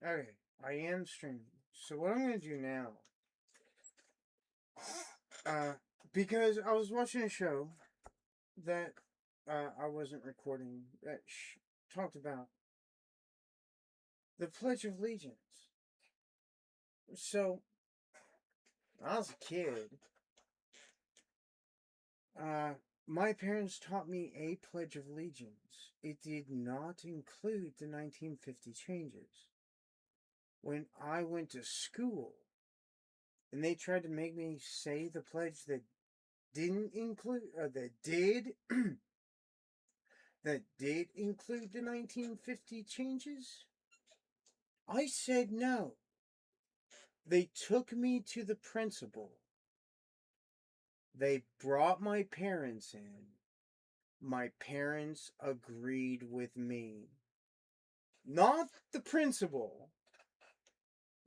Okay, I am streaming. So what I'm gonna do now, uh, because I was watching a show that I wasn't recording that talked about the Pledge of Allegiance. So when I was a kid, uh, my parents taught me a Pledge of Allegiance. It did not include the 1950 changes. When I went to school, and they tried to make me say the pledge that didn't include, that did, that did include the 1950 changes, I said no. They took me to the principal. They brought my parents in. My parents agreed with me. Not the principal.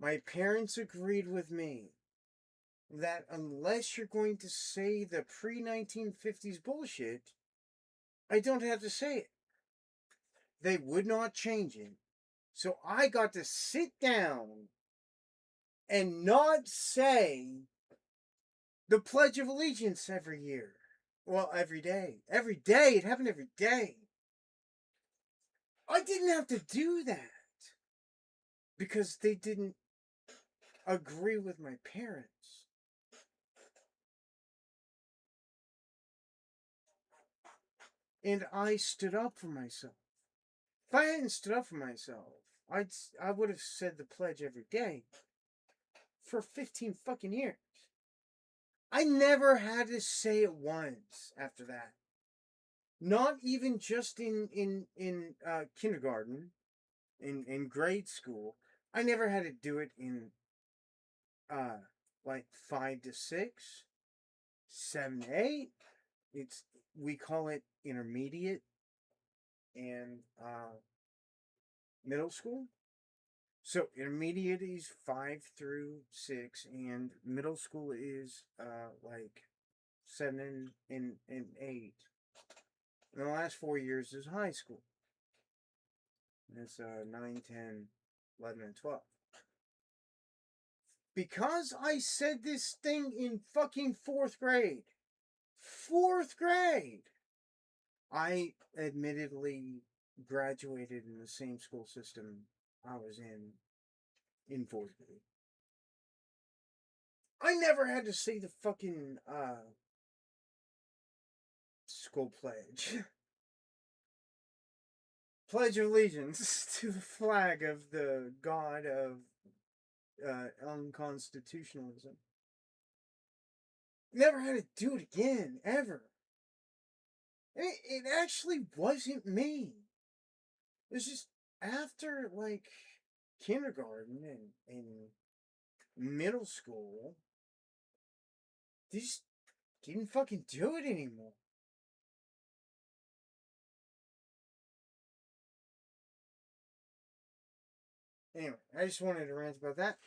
My parents agreed with me that unless you're going to say the pre-1950s bullshit, I don't have to say it. They would not change it. So I got to sit down and not say the Pledge of Allegiance every year. Well, every day. Every day. It happened every day. I didn't have to do that because they didn't agree with my parents. And I stood up for myself. If I hadn't stood up for myself, I would have said the pledge every day for 15 fucking years. I never had to say it once after that. Not even just in kindergarten, in grade school. I never had to do it in like 5 to 6, 7 to 8. We call it intermediate and middle school. So intermediate is 5 through 6, and middle school is like 7 and 8. And the last 4 years is high school. It's 9, 10, 11, and 12. Because I said this thing in fucking 4th grade. 4th grade! I admittedly graduated in the same school system I was in 4th grade. I never had to say the fucking school pledge. Pledge of allegiance to the flag of the god of unconstitutionalism. Never had to do it again, ever. It actually wasn't me. It was just after, like, kindergarten and middle school, they just didn't fucking do it anymore. Anyway, I just wanted to rant about that.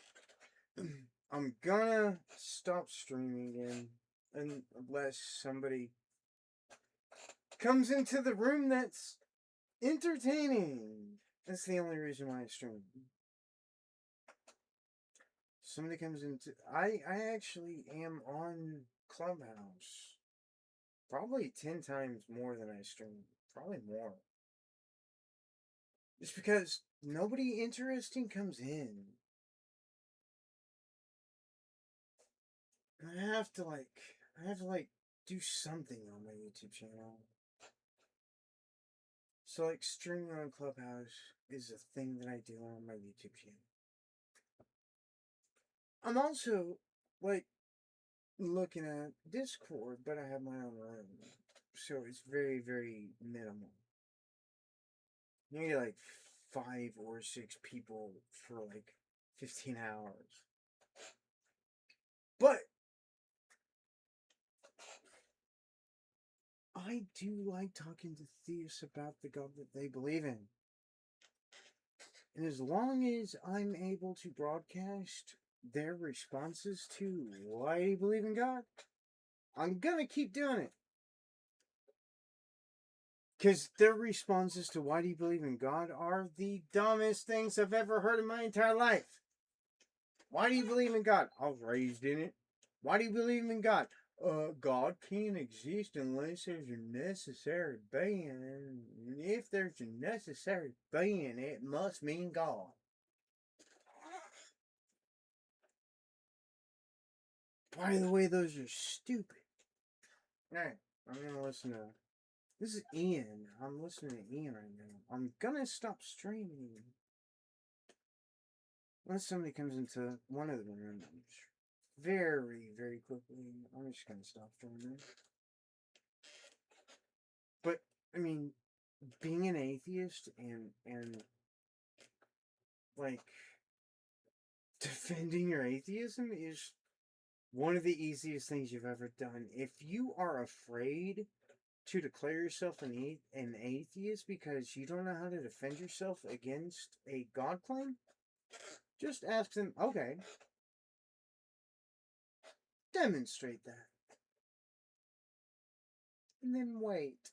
I'm gonna stop streaming again unless somebody comes into the room that's entertaining. That's the only reason why I stream. Somebody comes into... I actually am on Clubhouse. Probably 10 times more than I stream. Probably more. It's because nobody interesting comes in. I have to do something on my YouTube channel. So like streaming on Clubhouse is a thing that I do on my YouTube channel. I'm also like looking at Discord, but I have my own room. So it's very, very minimal. You get like 5 or 6 people for like 15 hours. But I do like talking to theists about the God that they believe in. And as long as I'm able to broadcast their responses to why they believe in God, I'm gonna keep doing it. Because their responses to why do you believe in God are the dumbest things I've ever heard in my entire life. Why do you believe in God? I was raised in it. Why do you believe in God? God can't exist unless there's a necessary being. And if there's a necessary being, it must mean God. By the way, those are stupid. Alright, I'm gonna listen to. This is Ian. I'm listening to Ian right now. I'm gonna stop streaming. Unless somebody comes into one of the rooms very, very quickly, I'm just gonna stop streaming. But I mean, being an atheist and like defending your atheism is one of the easiest things you've ever done. If you are afraid to declare yourself an atheist because you don't know how to defend yourself against a God claim, just ask them, okay, demonstrate that. And then wait.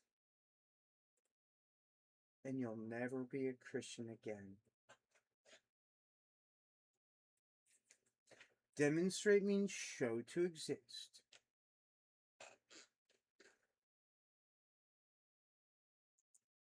And you'll never be a Christian again. Demonstrate means show to exist.